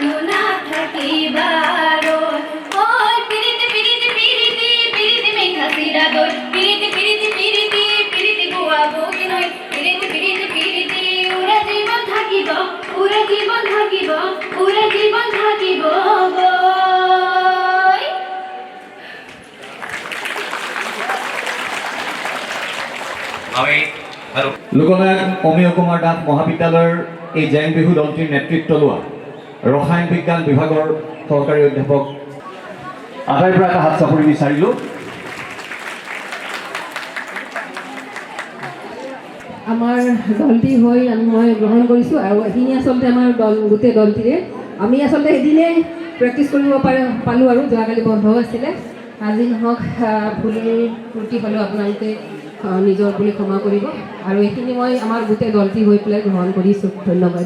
Luna Loknayak Amiya Kumar Das মহাবিদ্যালয়ৰ এই জেং বিহু দলটিৰ নেতৃত্ব লোৱা ৰসায়ন বিজ্ঞান বিভাগৰ সহকাৰী অধ্যাপক আটাইৰ পৰা এটা হাত চাপৰি বিচাৰিলোঁ। আমাৰ দলটি হৈ মই গ্ৰহণ কৰিছোঁ আৰু এদিনে আচলতে আমাৰ গোটেই দলটিৰে আমি আচলতে এদিনেই প্ৰেক্টিছ কৰিব পালোঁ আৰু যোৱাকালি বন্ধ আছিলে। আজি নহওক ভুল ত্ৰুটি হ'লেও আপোনালোকে নিজৰ বুলি ক্ষমা কৰিব আৰু এইখিনি মই আমাৰ গোটেই দলটি হৈ পেলাই গ্ৰহণ কৰিছোঁ। ধন্যবাদ।